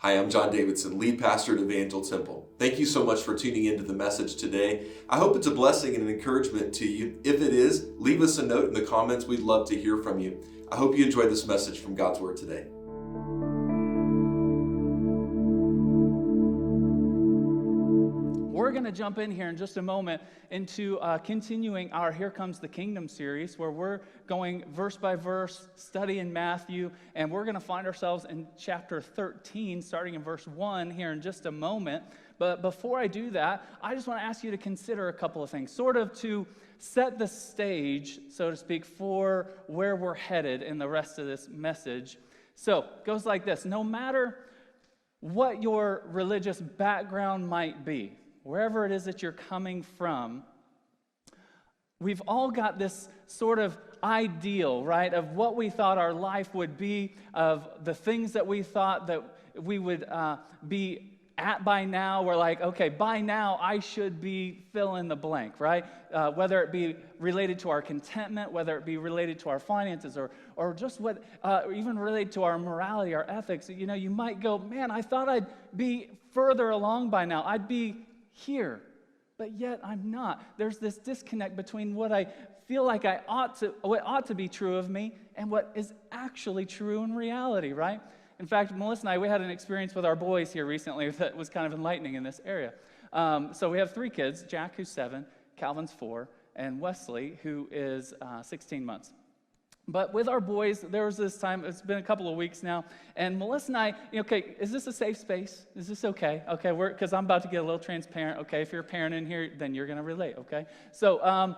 Hi, I'm John Davidson, lead pastor at Evangel Temple. Thank you so much for tuning into the message today. I hope it's a blessing and an encouragement to you. If it is, leave us a note in the comments. We'd love to hear from you. I hope you enjoyed this message from God's Word today. We're going to jump in here in just a moment into continuing our Here Comes the Kingdom series, where we're going verse by verse, studying Matthew, and we're going to find ourselves in chapter 13, starting in verse 1 here in just a moment. But before I do that, I just want to ask you to consider a couple of things, sort of to set the stage, so to speak, for where we're headed in the rest of this message. So it goes like this: no matter what your religious background might be, wherever it is that you're coming from, we've all got this sort of ideal, right, of what we thought our life would be, of the things that we thought that we would be at by now. We're like, okay, by now I should be fill in the blank, right? Whether it be related to our contentment, whether it be related to our finances, or just what, even related to our morality, our ethics. You know, you might go, man, I thought I'd be further along by now. I'd be here, but yet I'm not. There's this disconnect between what I feel like what ought to be true of me and what is actually true in reality, right? In fact, Melissa and I, we had an experience with our boys here recently that was kind of enlightening in this area. So we have 3 kids: Jack, who's 7, Calvin's 4, and Wesley, who is 16 months. But with our boys, there was this time, it's been a couple of weeks now, and Melissa and I, okay, is this a safe space? Is this okay? Okay, because I'm about to get a little transparent, okay? If you're a parent in here, then you're going to relate, okay? So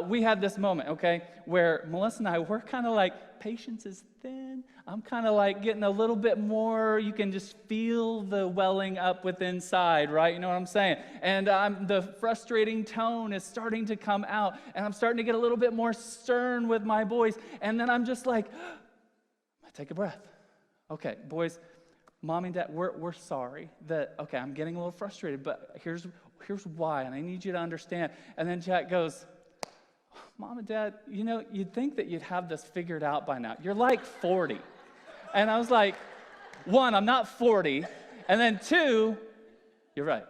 we had this moment, okay, where Melissa and I, we're kind of like, patience is thin. I'm kind of like getting a little bit more, you can just feel the welling up within inside, right? You know what I'm saying? And the frustrating tone is starting to come out, and I'm starting to get a little bit more stern with my boys. And then I'm just like, take a breath. Okay, boys, Mom and Dad, we're sorry that, okay, I'm getting a little frustrated, but here's why, and I need you to understand. And then Jack goes, Mom and Dad, you'd think that you'd have this figured out by now. You're like 40. And I was like, 1, I'm not 40. And then 2, you're right.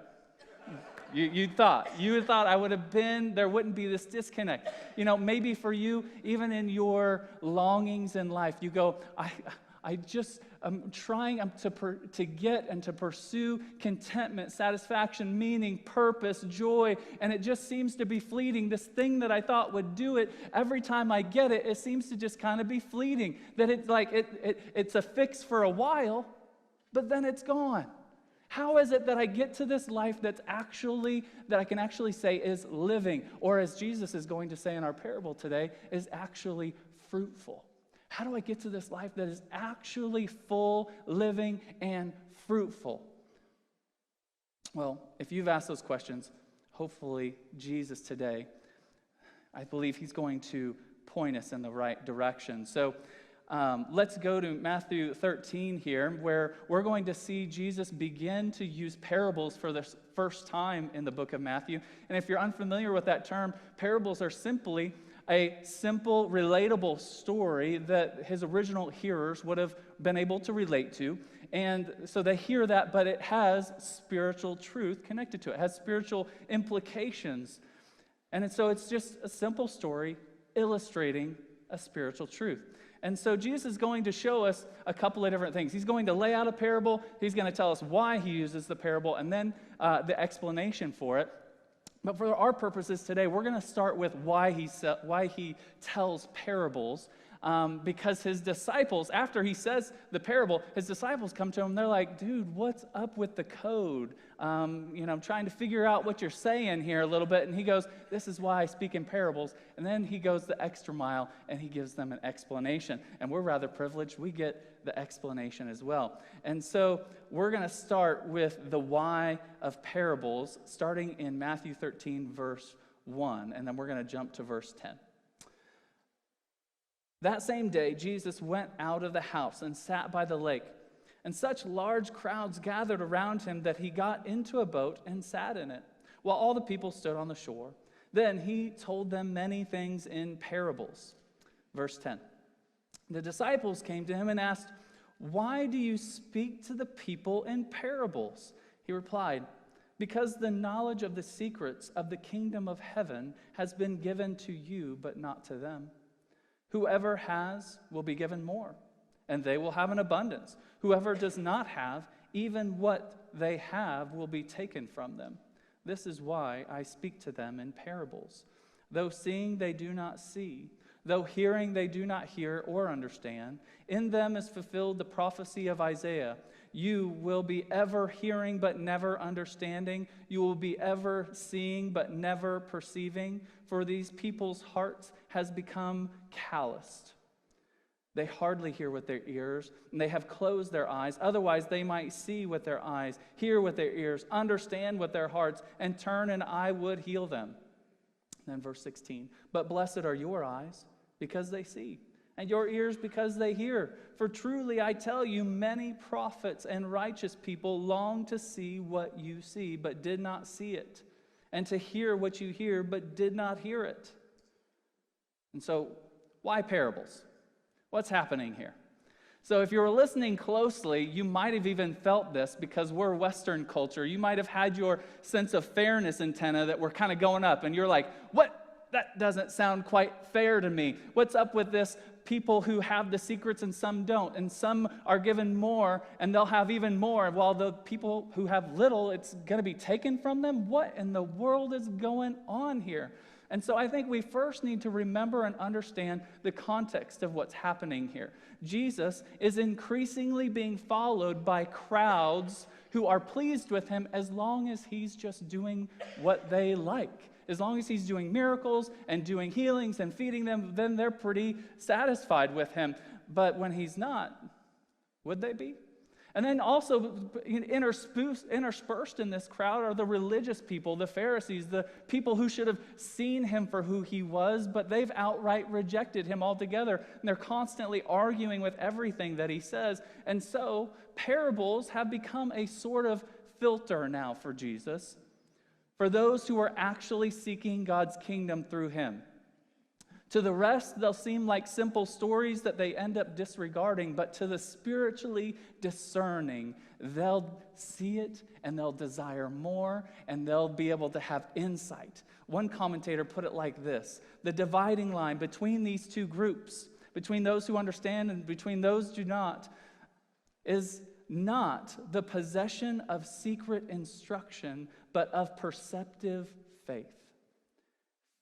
You thought I would have been, there wouldn't be this disconnect. Maybe for you, even in your longings in life, you go, I'm trying to get and to pursue contentment, satisfaction, meaning, purpose, joy, and it just seems to be fleeting. This thing that I thought would do it, every time I get it, it seems to just kind of be fleeting. That it's like it's a fix for a while, but then it's gone. How is it that I get to this life that I can actually say is living, or as Jesus is going to say in our parable today, is actually fruitful? How do I get to this life that is actually full, living, and fruitful? Well, if you've asked those questions, hopefully Jesus today, I believe he's going to point us in the right direction. So let's go to Matthew 13 here, where we're going to see Jesus begin to use parables for the first time in the book of Matthew. And if you're unfamiliar with that term, parables are simply a simple, relatable story that his original hearers would have been able to relate to. And so they hear that, but it has spiritual truth connected to it. It has spiritual implications. And so it's just a simple story illustrating a spiritual truth. And so Jesus is going to show us a couple of different things. He's going to lay out a parable. He's going to tell us why he uses the parable, and then the explanation for it. But for our purposes today, we're going to start with why he tells parables, because his disciples, after he says the parable, his disciples come to him. They're like, dude, what's up with the code? I'm trying to figure out what you're saying here a little bit. And he goes, this is why I speak in parables. And then he goes the extra mile, and he gives them an explanation. And we're rather privileged. We get the explanation as well. And so we're going to start with the why of parables, starting in Matthew 13, verse 1. And then we're going to jump to verse 10. That same day, Jesus went out of the house and sat by the lake. And such large crowds gathered around him that he got into a boat and sat in it, while all the people stood on the shore. Then he told them many things in parables. Verse 10. The disciples came to him and asked, "Why do you speak to the people in parables?" He replied, "Because the knowledge of the secrets of the kingdom of heaven has been given to you, but not to them. Whoever has will be given more, and they will have an abundance. Whoever does not have, even what they have will be taken from them. This is why I speak to them in parables. Though seeing they do not see, though hearing they do not hear or understand. In them is fulfilled the prophecy of Isaiah. You will be ever hearing but never understanding. You will be ever seeing but never perceiving. For these people's hearts has become calloused. They hardly hear with their ears, and they have closed their eyes. Otherwise they might see with their eyes, hear with their ears, understand with their hearts, and turn, and I would heal them." Then verse 16, "But blessed are your eyes, because they see, and your ears because they hear. For truly I tell you, many prophets and righteous people long to see what you see, but did not see it, and to hear what you hear, but did not hear it." And so, why parables? What's happening here? So if you were listening closely, you might have even felt this because we're Western culture. You might have had your sense of fairness antenna that were kind of going up, and you're like, what? That doesn't sound quite fair to me. What's up with this? People who have the secrets and some don't, and some are given more and they'll have even more, while the people who have little, it's going to be taken from them? What in the world is going on here? And so I think we first need to remember and understand the context of what's happening here. Jesus is increasingly being followed by crowds who are pleased with him as long as he's just doing what they like. As long as he's doing miracles and doing healings and feeding them, then they're pretty satisfied with him. But when he's not, would they be? And then also interspersed in this crowd are the religious people, the Pharisees, the people who should have seen him for who he was, but they've outright rejected him altogether. And they're constantly arguing with everything that he says. And so parables have become a sort of filter now for Jesus, for those who are actually seeking God's kingdom through him. To the rest, they'll seem like simple stories that they end up disregarding, but to the spiritually discerning, they'll see it and they'll desire more and they'll be able to have insight. One commentator put it like this: the dividing line between these two groups, between those who understand and between those who do not, is not the possession of secret instruction, but of perceptive faith.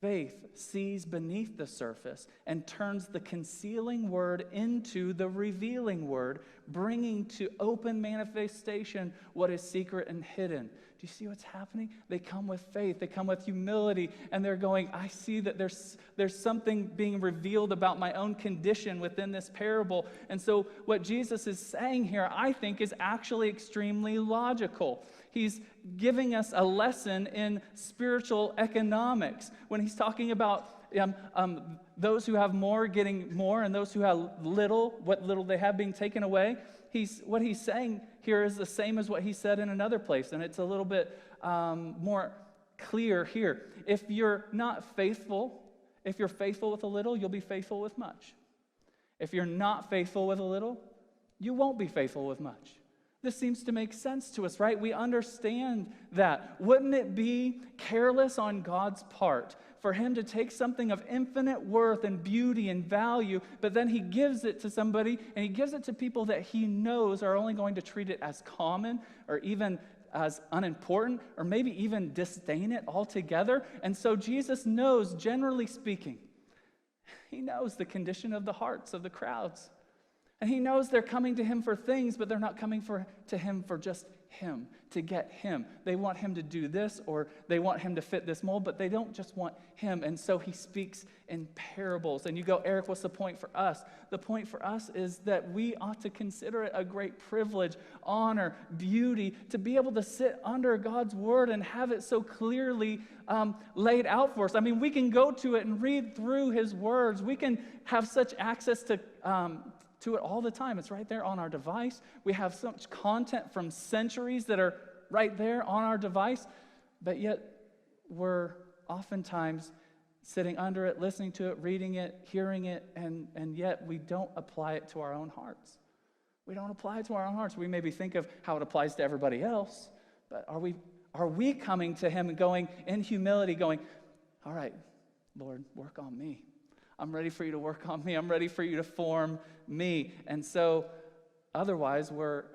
Faith sees beneath the surface and turns the concealing word into the revealing word, bringing to open manifestation what is secret and hidden. Do you see what's happening? They come with faith, they come with humility, and they're going, I see that there's something being revealed about my own condition within this parable. And so what Jesus is saying here, I think, is actually extremely logical. He's giving us a lesson in spiritual economics when he's talking about those who have more getting more and those who have little, what little they have being taken away. What he's saying here is the same as what he said in another place, and it's a little bit more clear here. If you're not faithful, if you're faithful with a little, you'll be faithful with much. If you're not faithful with a little, you won't be faithful with much. This seems to make sense to us, right? We understand that. Wouldn't it be careless on God's part for him to take something of infinite worth and beauty and value, but then he gives it to somebody, and he gives it to people that he knows are only going to treat it as common or even as unimportant or maybe even disdain it altogether? And so Jesus knows, generally speaking, he knows the condition of the hearts of the crowds. And he knows they're coming to him for things, but they're not coming to him for just him, to get him. They want him to do this, or they want him to fit this mold, but they don't just want him. And so he speaks in parables. And you go, Eric, what's the point for us? The point for us is that we ought to consider it a great privilege, honor, beauty, to be able to sit under God's word and have it so clearly laid out for us. I mean, we can go to it and read through his words. We can have such access to it all the time. It's right there on our device. We have so much content from centuries that are right there on our device, but yet we're oftentimes sitting under it, listening to it, reading it, hearing it, and yet we don't apply it to our own hearts. We don't apply it to our own hearts. We maybe think of how it applies to everybody else, but are we coming to him and going in humility, going, all right, Lord, work on me. I'm ready for you to work on me. I'm ready for you to form me. And so otherwise, we're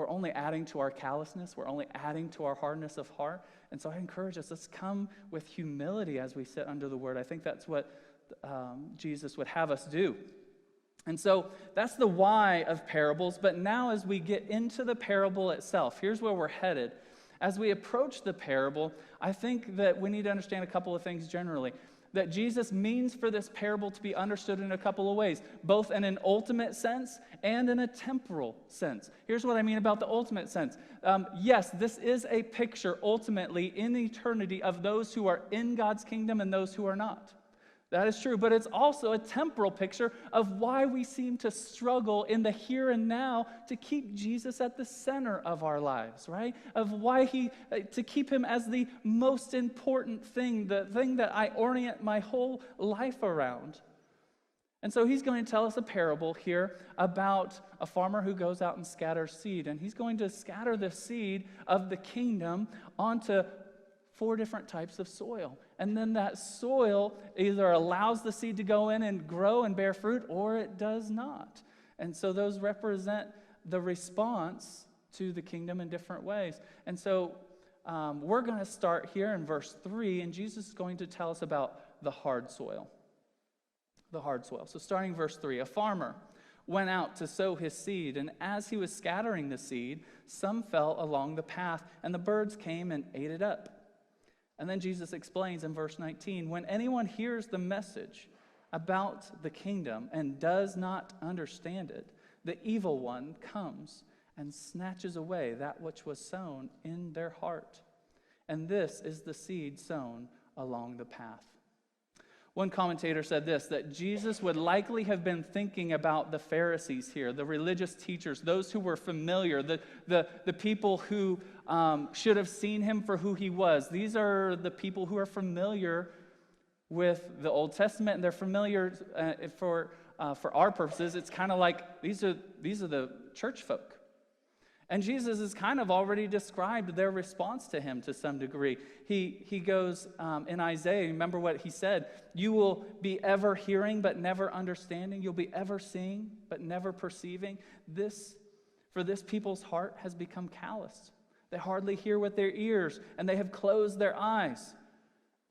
only adding to our callousness. We're only adding to our hardness of heart. And so I encourage us, let's come with humility as we sit under the word. I think that's what Jesus would have us do. And so that's the why of parables. But now as we get into the parable itself, here's where we're headed. As we approach the parable, I think that we need to understand a couple of things generally. That Jesus means for this parable to be understood in a couple of ways, both in an ultimate sense and in a temporal sense. Here's what I mean about the ultimate sense. Yes, this is a picture ultimately in eternity of those who are in God's kingdom and those who are not. That is true, but it's also a temporal picture of why we seem to struggle in the here and now to keep Jesus at the center of our lives, right? Of why to keep him as the most important thing, the thing that I orient my whole life around. And so he's going to tell us a parable here about a farmer who goes out and scatters seed, and he's going to scatter the seed of the kingdom onto 4 different types of soil. And then that soil either allows the seed to go in and grow and bear fruit, or it does not. And so those represent the response to the kingdom in different ways. And so we're going to start here in verse 3, and Jesus is going to tell us about the hard soil. The hard soil. So starting verse 3, a farmer went out to sow his seed, and as he was scattering the seed, some fell along the path, and the birds came and ate it up. And then Jesus explains in verse 19, when anyone hears the message about the kingdom and does not understand it, the evil one comes and snatches away that which was sown in their heart. And this is the seed sown along the path. One commentator said this, that Jesus would likely have been thinking about the Pharisees here, the religious teachers, those who were familiar, the people who should have seen him for who he was. These are the people who are familiar with the Old Testament, and they're familiar for our purposes. It's kind of like these are the church folk. And Jesus has kind of already described their response to him to some degree. He goes in Isaiah, remember what he said, you will be ever hearing but never understanding. You'll be ever seeing but never perceiving. For this people's heart has become calloused. They hardly hear with their ears, and they have closed their eyes.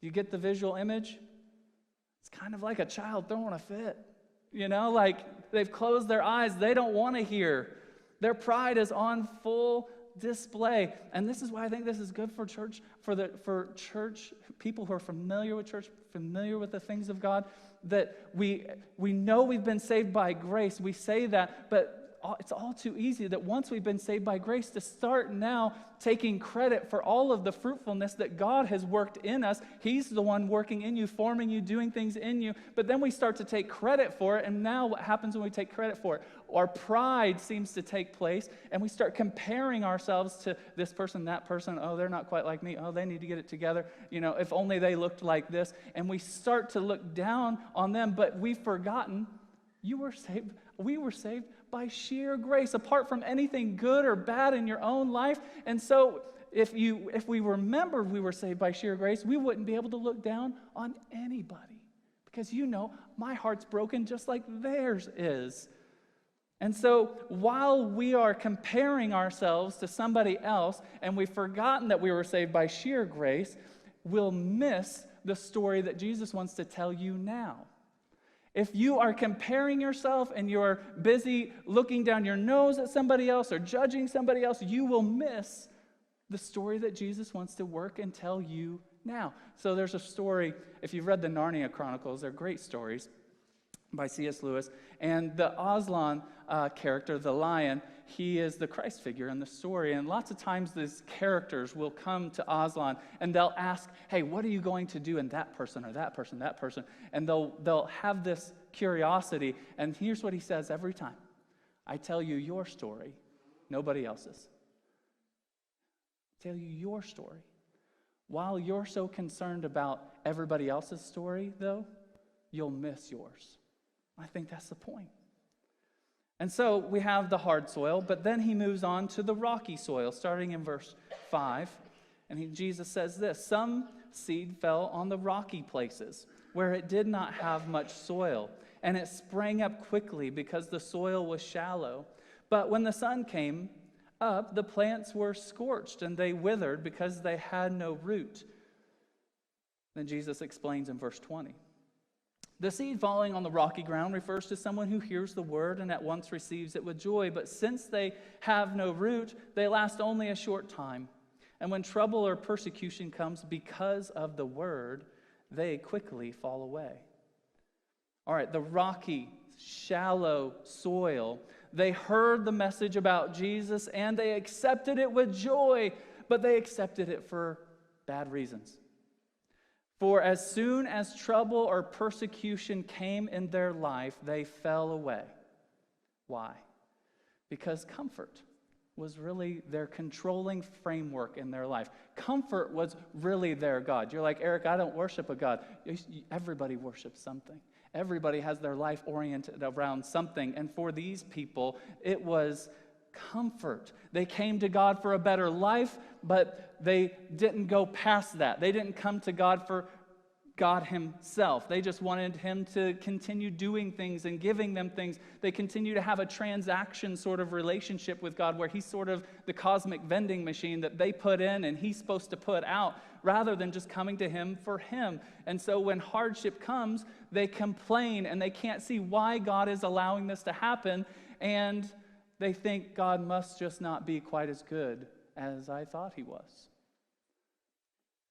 You get the visual image? It's kind of like a child throwing a fit. Like they've closed their eyes. They don't want to hear. Their pride is on full display. And this is why I think this is good for church, for church people who are familiar with church, familiar with the things of God, that we know we've been saved by grace. We say that, but it's all too easy that once we've been saved by grace to start now taking credit for all of the fruitfulness that God has worked in us. He's the one working in you, forming you, doing things in you. But then we start to take credit for it. And now what happens when we take credit for it? Our pride seems to take place, and we start comparing ourselves to this person, that person. Oh, they're not quite like me. Oh, they need to get it together. If only they looked like this. And we start to look down on them, but we've forgotten you were saved. We were saved by sheer grace, apart from anything good or bad in your own life. And so if we remembered we were saved by sheer grace, we wouldn't be able to look down on anybody, because my heart's broken just like theirs is. And so while we are comparing ourselves to somebody else and we've forgotten that we were saved by sheer grace, we'll miss the story that Jesus wants to tell you now. If you are comparing yourself and you're busy looking down your nose at somebody else or judging somebody else, you will miss the story that Jesus wants to work and tell you now. So there's a story, if you've read the Narnia Chronicles, they're great stories by C.S. Lewis. And the Aslan character, the lion, he is the Christ figure in the story. And lots of times these characters will come to Aslan and they'll ask, hey, what are you going to do in that person or that person, that person? And they'll have this curiosity. And here's what he says every time. I tell you your story, nobody else's. I tell you your story. While you're so concerned about everybody else's story, though, you'll miss yours. I think that's the point. And so we have the hard soil, but then he moves on to the rocky soil, starting in verse 5. And Jesus says this, some seed fell on the rocky places, where it did not have much soil, and it sprang up quickly because the soil was shallow. But when the sun came up, the plants were scorched, and they withered because they had no root. Then Jesus explains in verse 20. The seed falling on the rocky ground refers to someone who hears the word and at once receives it with joy. But since they have no root, they last only a short time. And when trouble or persecution comes because of the word, they quickly fall away. All right, the rocky, shallow soil. They heard the message about Jesus and they accepted it with joy, but they accepted it for bad reasons. For as soon as trouble or persecution came in their life, they fell away. Why? Because comfort was really their controlling framework in their life. Comfort was really their God. You're like, Eric, I don't worship a God. Everybody worships something. Everybody has their life oriented around something. And for these people, it was comfort. They came to God for a better life, but they didn't go past that. They didn't come to God for God himself. They just wanted him to continue doing things and giving them things. They continue to have a transaction sort of relationship with God where he's sort of the cosmic vending machine that they put in and he's supposed to put out rather than just coming to him for him. And so when hardship comes, they complain and they can't see why God is allowing this to happen, and they think God must just not be quite as good as I thought he was.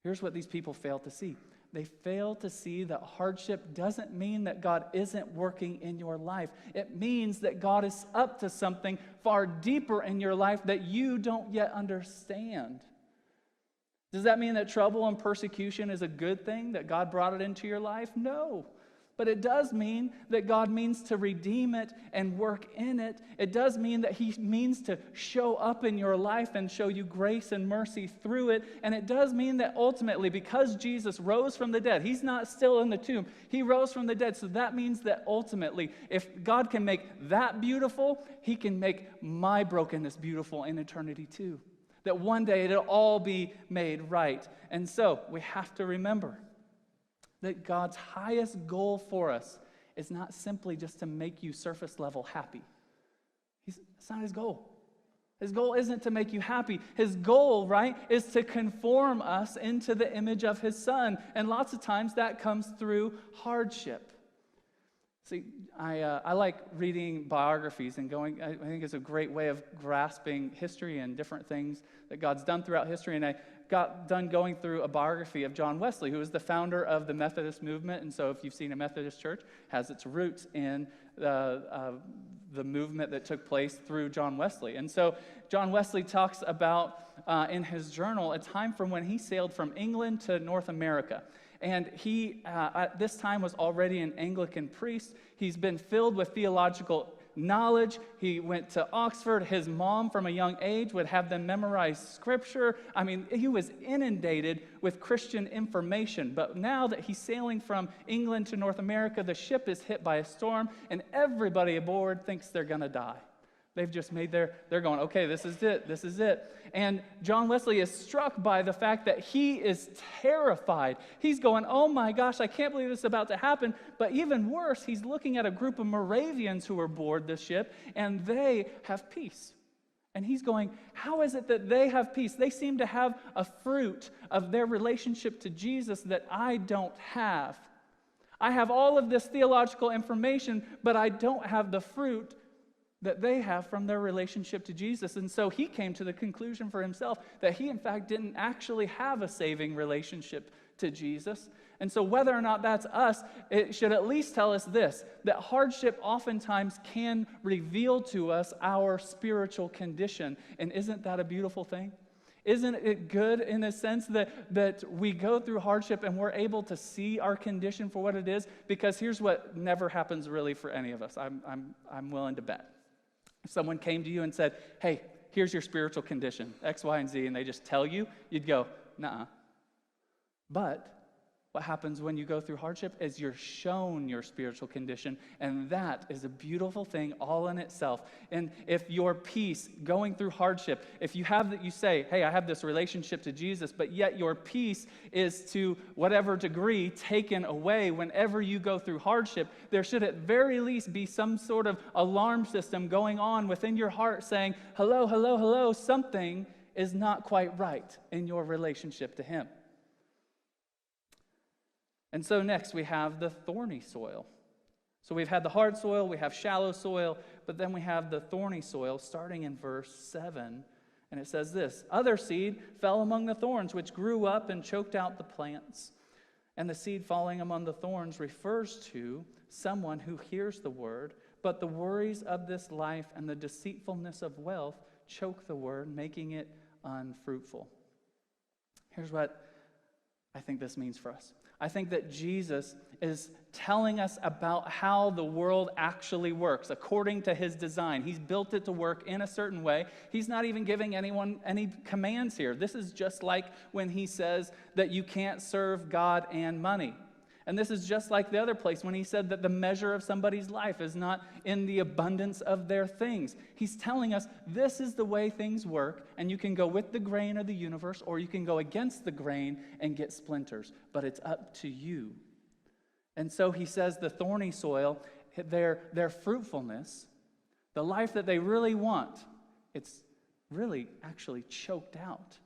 Here's what these people fail to see. They fail to see that hardship doesn't mean that God isn't working in your life. It means that God is up to something far deeper in your life that you don't yet understand. Does that mean that trouble and persecution is a good thing, that God brought it into your life? No. But it does mean that God means to redeem it and work in it. It does mean that he means to show up in your life and show you grace and mercy through it. And it does mean that ultimately, because Jesus rose from the dead, he's not still in the tomb. He rose from the dead. So that means that ultimately, if God can make that beautiful, he can make my brokenness beautiful in eternity too. That one day it'll all be made right. And so we have to remember that God's highest goal for us is not simply just to make you surface level happy. It's not his goal. His goal isn't to make you happy. His goal, right, is to conform us into the image of his Son. And lots of times that comes through hardship. See, I like reading biographies and going, I think it's a great way of grasping history and different things that God's done throughout history. And I got done going through a biography of John Wesley, who was the founder of the Methodist movement. And so if you've seen a Methodist church, it has its roots in the movement that took place through John Wesley. And so John Wesley talks about, in his journal, a time from when he sailed from England to North America. And he, at this time, was already an Anglican priest. He's been filled with theological knowledge. He went to Oxford. His mom, from a young age, would have them memorize scripture. I mean, he was inundated with Christian information. But now that he's sailing from England to North America, the ship is hit by a storm, and everybody aboard thinks they're going to die. They've just made they're going, okay, this is it. And John Wesley is struck by the fact that he is terrified. He's going, oh my gosh, I can't believe this is about to happen. But even worse, he's looking at a group of Moravians who are aboard this ship, and they have peace. And he's going, how is it that they have peace? They seem to have a fruit of their relationship to Jesus that I don't have. I have all of this theological information, but I don't have the fruit that they have from their relationship to Jesus. And so he came to the conclusion for himself that he, in fact, didn't actually have a saving relationship to Jesus. And so whether or not that's us, it should at least tell us this, that hardship oftentimes can reveal to us our spiritual condition. And isn't that a beautiful thing? Isn't it good in a sense that we go through hardship and we're able to see our condition for what it is? Because here's what never happens really for any of us. I'm willing to bet. If someone came to you and said, hey, here's your spiritual condition, X, Y, and Z, and they just tell you, you'd go, nuh-uh. But What happens when you go through hardship is you're shown your spiritual condition, and that is a beautiful thing all in itself. And if your peace going through hardship, if you have that, you say, hey, I have this relationship to Jesus, but yet your peace is to whatever degree taken away whenever you go through hardship, there should at very least be some sort of alarm system going on within your heart saying, hello, hello, hello, something is not quite right in your relationship to him. And so next we have the thorny soil. So we've had the hard soil, we have shallow soil, but then we have the thorny soil starting in verse 7. And it says this, other seed fell among the thorns, which grew up and choked out the plants. And the seed falling among the thorns refers to someone who hears the word, but the worries of this life and the deceitfulness of wealth choke the word, making it unfruitful. Here's what I think this means for us. I think that Jesus is telling us about how the world actually works according to his design. He's built it to work in a certain way. He's not even giving anyone any commands here. This is just like when he says that you can't serve God and money. And this is just like the other place when he said that the measure of somebody's life is not in the abundance of their things. He's telling us this is the way things work, and you can go with the grain of the universe, or you can go against the grain and get splinters. But it's up to you. And so he says the thorny soil, their fruitfulness, the life that they really want, it's really actually choked out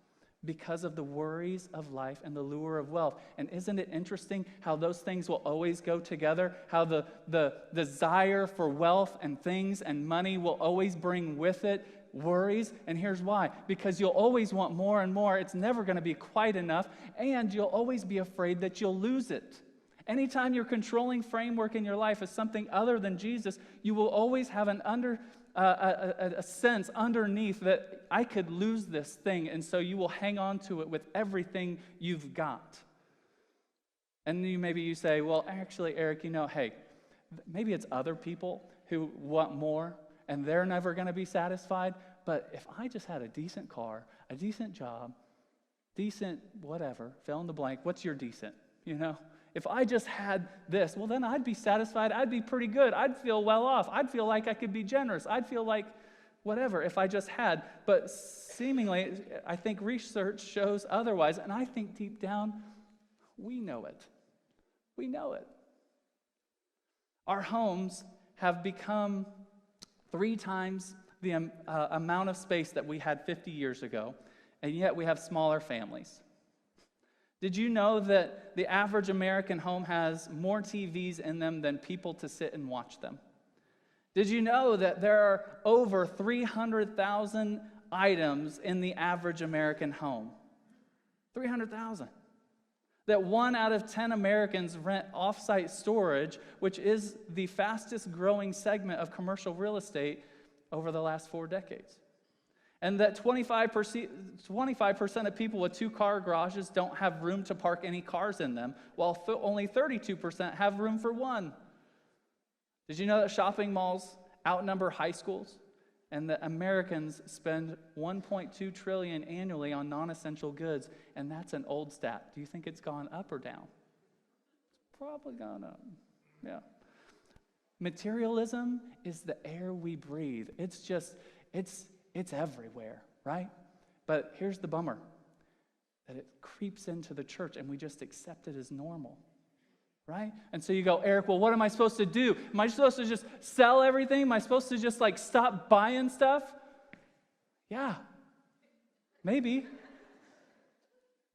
because of the worries of life and the lure of wealth. And isn't it interesting how those things will always go together? How the desire for wealth and things and money will always bring with it worries? And here's why. Because you'll always want more and more. It's never going to be quite enough. And you'll always be afraid that you'll lose it. Anytime your controlling framework in your life is something other than Jesus, you will always have a sense underneath that I could lose this thing, and so you will hang on to it with everything you've got. And maybe you say, well, actually, Eric, hey, maybe it's other people who want more, and they're never going to be satisfied, but if I just had a decent car, a decent job, decent whatever, fill in the blank, what's your decent, If I just had this, well, then I'd be satisfied. I'd be pretty good. I'd feel well off. I'd feel like I could be generous. I'd feel like whatever if I just had. But seemingly, I think research shows otherwise. And I think deep down, we know it. We know it. Our homes have become 3 times the amount of space that we had 50 years ago. And yet we have smaller families. Did you know that the average American home has more TVs in them than people to sit and watch them? Did you know that there are over 300,000 items in the average American home? 300,000. That 1 out of 10 Americans rent off-site storage, which is the fastest growing segment of commercial real estate over the last 4 decades. And that 25% of people with 2-car garages don't have room to park any cars in them, while only 32% have room for 1. Did you know that shopping malls outnumber high schools? And that Americans spend $1.2 trillion annually on non-essential goods, and that's an old stat. Do you think it's gone up or down? It's probably gone up. Yeah. Materialism is the air we breathe. It's everywhere, right? But here's the bummer, that it creeps into the church and we just accept it as normal, right? And so you go, Eric, well, what am I supposed to do? Am I supposed to just sell everything? Am I supposed to just stop buying stuff? Yeah, maybe.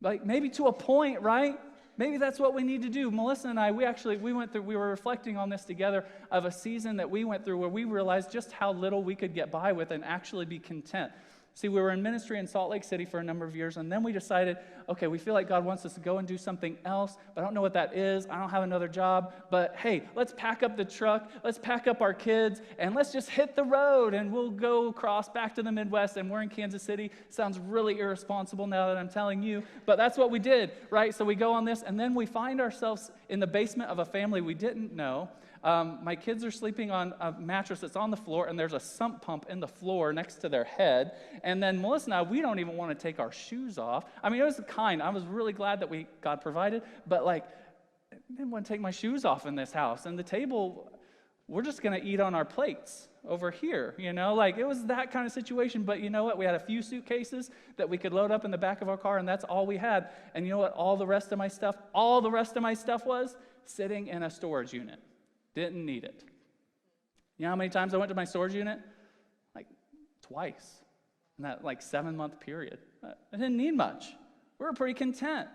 Maybe to a point, right? Maybe that's what we need to do. Melissa and I, we were reflecting on this together of a season that we went through where we realized just how little we could get by with and actually be content. See, we were in ministry in Salt Lake City for a number of years, and then we decided, okay, we feel like God wants us to go and do something else, but I don't know what that is. I don't have another job, but hey, let's pack up the truck, let's pack up our kids, and let's just hit the road, and we'll go across back to the Midwest, and we're in Kansas City. Sounds really irresponsible now that I'm telling you, but that's what we did, right? So we go on this, and then we find ourselves in the basement of a family we didn't know. My kids are sleeping on a mattress that's on the floor, and there's a sump pump in the floor next to their head. And then Melissa and I, we don't even want to take our shoes off. I mean, it was I was really glad that God provided, but I didn't want to take my shoes off in this house. And the table, we're just going to eat on our plates over here, Like, it was that kind of situation. But you know what? We had a few suitcases that we could load up in the back of our car, and that's all we had. And you know what? All the rest of my stuff was sitting in a storage unit. Didn't need it. You know how many times I went to my storage unit? Like, twice in that, 7-month period. I didn't need much. We were pretty content.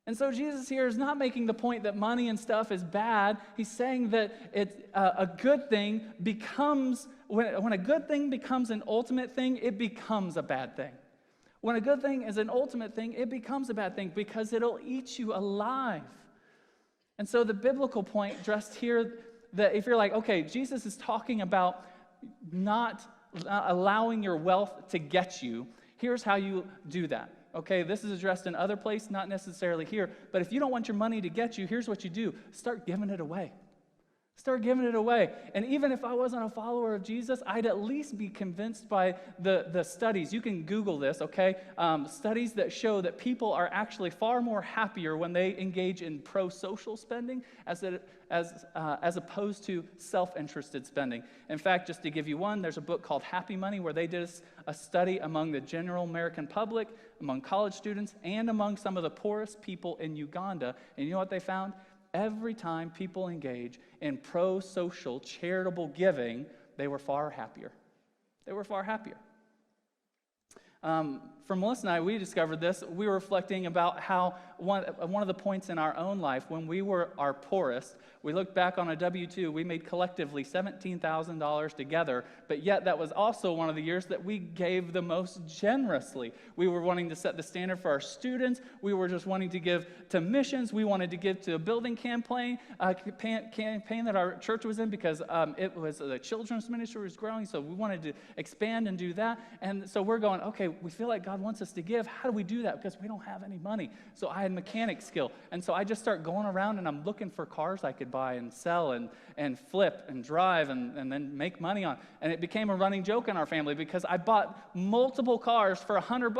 And so Jesus here is not making the point that money and stuff is bad. He's saying that it's a good thing becomes, when a good thing becomes an ultimate thing, it becomes a bad thing. When a good thing is an ultimate thing, it becomes a bad thing because it'll eat you alive. And so the biblical point dressed here, that if you're like, okay, Jesus is talking about not allowing your wealth to get you, here's how you do that. Okay, this is addressed in other places, not necessarily here. But if you don't want your money to get you, here's what you do. Start giving it away. Start giving it away. And even if I wasn't a follower of Jesus, I'd at least be convinced by the studies. You can Google this, okay? Studies that show that people are actually far more happier when they engage in pro-social spending as opposed to self-interested spending. In fact, just to give you one, there's a book called Happy Money where they did a study among the general American public, among college students, and among some of the poorest people in Uganda. And you know what they found? Every time people engage in pro-social, charitable giving, they were far happier. They were far happier. For Melissa and I, we discovered this. We were reflecting about how one of the points in our own life when we were our poorest, we looked back on a W-2, we made collectively $17,000 together, but yet that was also one of the years that we gave the most generously. We were wanting to set the standard for our students. We were just wanting to give to missions. We wanted to give to a building campaign that our church was in because it was the children's ministry was growing, so we wanted to expand and do that. And so we're going, okay, we feel like God wants us to give. How do we do that? Because we don't have any money. So I had mechanic skill. And so I just start going around and I'm looking for cars I could buy and sell and flip and drive and then make money on. And it became a running joke in our family because I bought multiple cars for $100.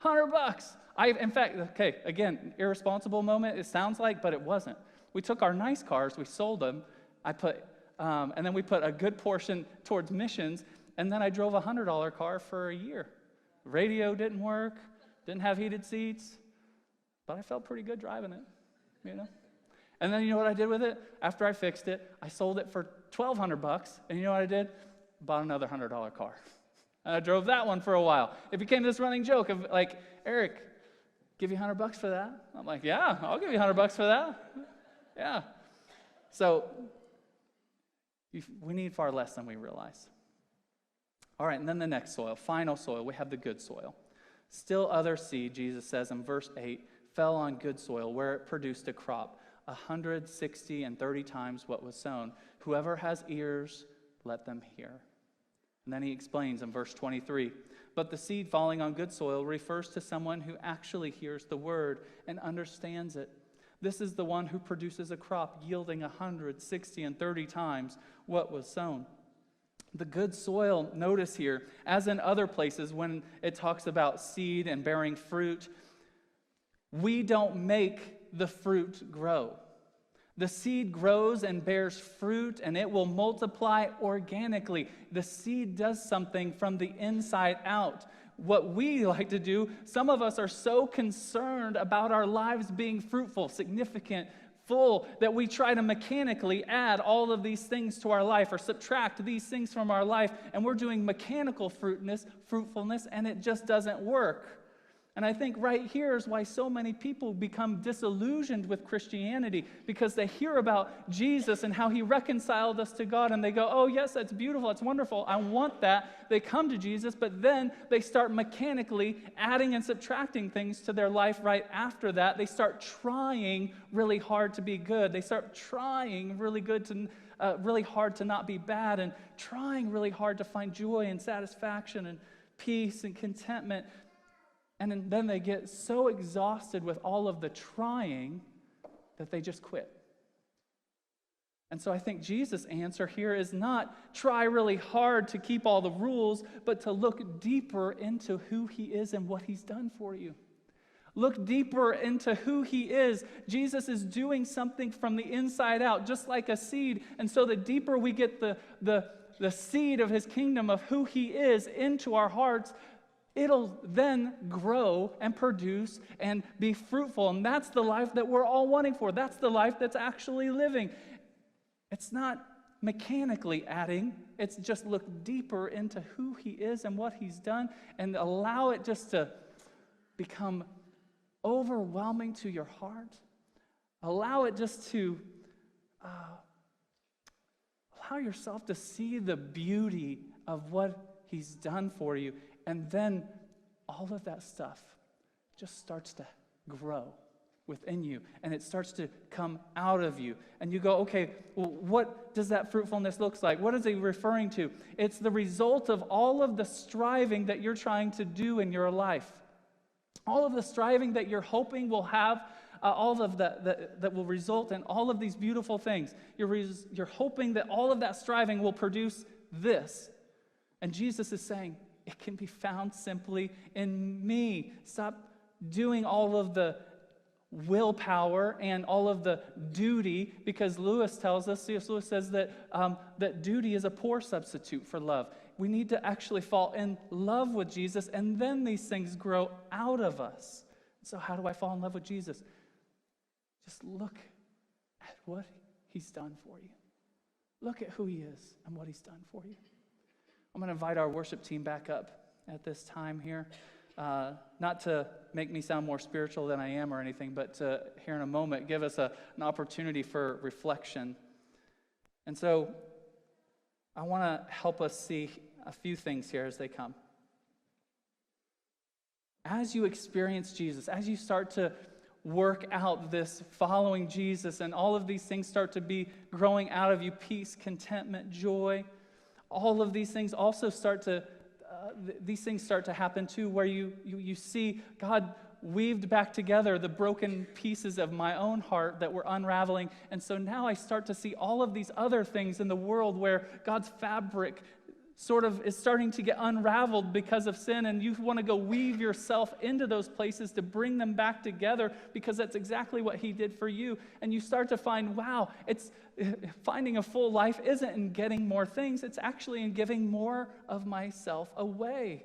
$100. In fact, okay, again, irresponsible moment it sounds like, but it wasn't. We took our nice cars, we sold them, and then we put a good portion towards missions, and then I drove a $100 car for a year. Radio didn't work, didn't have heated seats, but I felt pretty good driving it, And then you know what I did with it? After I fixed it, I sold it for $1,200, and you know what I did? Bought another $100 car. And I drove that one for a while. It became this running joke of like, Eric, give you $100 for that? I'm like, yeah, I'll give you $100 for that. Yeah. So we need far less than we realize. All right, and then the next soil, final soil, we have the good soil. Still other seed, Jesus says in verse 8, fell on good soil where it produced a crop, 160 and 30 times what was sown. Whoever has ears, let them hear. And then he explains in verse 23, but the seed falling on good soil refers to someone who actually hears the word and understands it. This is the one who produces a crop yielding 160 and 30 times what was sown. The good soil, notice here, as in other places when it talks about seed and bearing fruit, we don't make the fruit grow. The seed grows and bears fruit, and it will multiply organically. The seed does something from the inside out. What we like to do, some of us are so concerned about our lives being fruitful, significant, full, that we try to mechanically add all of these things to our life or subtract these things from our life, and we're doing mechanical fruitfulness, and it just doesn't work. And I think right here is why so many people become disillusioned with Christianity, because they hear about Jesus and how he reconciled us to God, and they go, oh yes, that's beautiful, that's wonderful, I want that. They come to Jesus, but then they start mechanically adding and subtracting things to their life right after that. They start trying really hard to be good. They start trying really hard to not be bad, and trying really hard to find joy and satisfaction and peace and contentment. And then they get so exhausted with all of the trying that they just quit. And so I think Jesus' answer here is not try really hard to keep all the rules, but to look deeper into who he is and what he's done for you. Look deeper into who he is. Jesus is doing something from the inside out, just like a seed. And so the deeper we get the seed of his kingdom, of who he is, into our hearts, it'll then grow and produce and be fruitful. And that's the life that we're all wanting for. That's the life that's actually living. It's not mechanically adding. It's just look deeper into who he is and what he's done, and allow it just to become overwhelming to your heart. Allow it just to allow yourself to see the beauty of what he's done for you. And then all of that stuff just starts to grow within you, and it starts to come out of you. And you go, okay, well, what does that fruitfulness look like? What is he referring to? It's the result of all of the striving that you're trying to do in your life. All of the striving that you're hoping will have, all of that will result in all of these beautiful things. You're hoping that all of that striving will produce this. And Jesus is saying, it can be found simply in me. Stop doing all of the willpower and all of the duty, because Lewis tells us, C.S. Lewis says that duty is a poor substitute for love. We need to actually fall in love with Jesus, and then these things grow out of us. So how do I fall in love with Jesus? Just look at what he's done for you. Look at who he is and what he's done for you. I'm going to invite our worship team back up at this time here. Not to make me sound more spiritual than I am or anything, but to, here in a moment, give us an opportunity for reflection. And so I want to help us see a few things here as they come. As you experience Jesus, as you start to work out this following Jesus, and all of these things start to be growing out of you, peace, contentment, joy, all of these things also start to happen too, where you see God weaved back together the broken pieces of my own heart that were unraveling. And so now I start to see all of these other things in the world where God's fabric sort of is starting to get unraveled because of sin, and you want to go weave yourself into those places to bring them back together, because that's exactly what he did for you. And you start to find, wow, it's finding a full life isn't in getting more things, it's actually in giving more of myself away.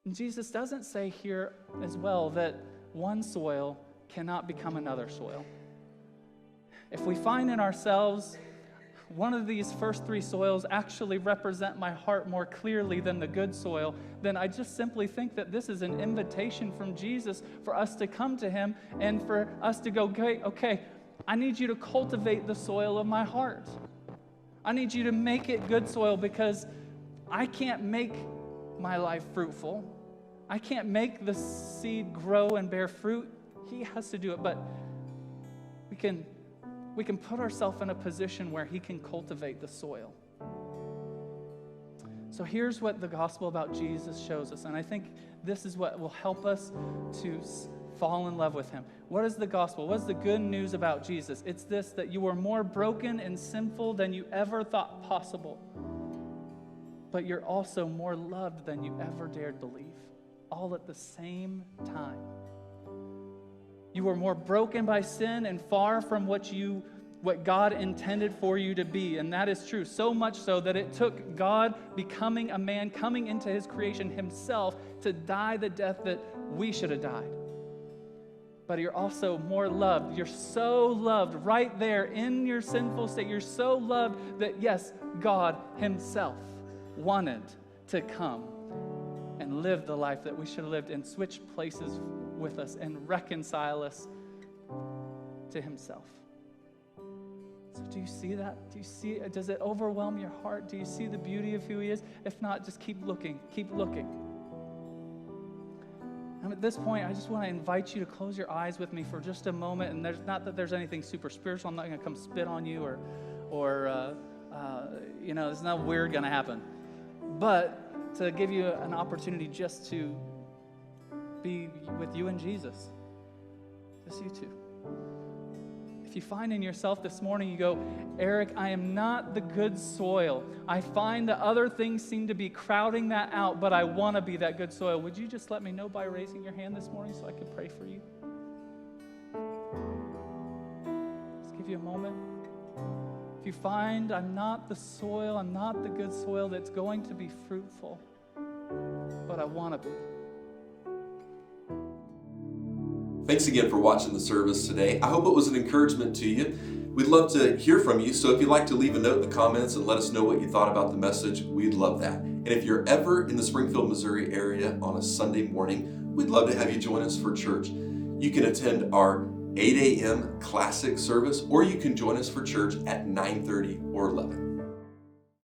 And Jesus doesn't say here as well that one soil cannot become another soil. If we find in ourselves one of these first three soils actually represent my heart more clearly than the good soil, then I just simply think that this is an invitation from Jesus for us to come to him and for us to go, okay, I need you to cultivate the soil of my heart. I need you to make it good soil, because I can't make my life fruitful. I can't make the seed grow and bear fruit. He has to do it, but we can put ourselves in a position where he can cultivate the soil. So here's what the gospel about Jesus shows us, and I think this is what will help us to fall in love with him. What is the gospel? What is the good news about Jesus? It's this, that you were more broken and sinful than you ever thought possible, but you're also more loved than you ever dared believe, all at the same time. You were more broken by sin and far from what God intended for you to be. And that is true, so much so that it took God becoming a man, coming into his creation himself, to die the death that we should have died. But you're also more loved. You're so loved right there in your sinful state. You're so loved that, yes, God himself wanted to come and live the life that we should have lived, and switch places with us and reconcile us to himself. So do you see that? Do you see it? Does it overwhelm your heart? Do you see the beauty of who he is? If not, just keep looking. Keep looking. And at this point, I just want to invite you to close your eyes with me for just a moment. And there's not that there's anything super spiritual. I'm not going to come spit on you or there's nothing weird going to happen. But to give you an opportunity just to be with you and Jesus. Just you two. If you find in yourself this morning, you go, Eric, I am not the good soil. I find that other things seem to be crowding that out, but I want to be that good soil. Would you just let me know by raising your hand this morning so I could pray for you? Let's give you a moment. If you find I'm not the soil, I'm not the good soil that's going to be fruitful, but I want to be. Thanks again for watching the service today. I hope it was an encouragement to you. We'd love to hear from you, so if you'd like to leave a note in the comments and let us know what you thought about the message, we'd love that. And if you're ever in the Springfield, Missouri area on a Sunday morning, we'd love to have you join us for church. You can attend our 8 a.m. classic service, or you can join us for church at 9:30 or 11.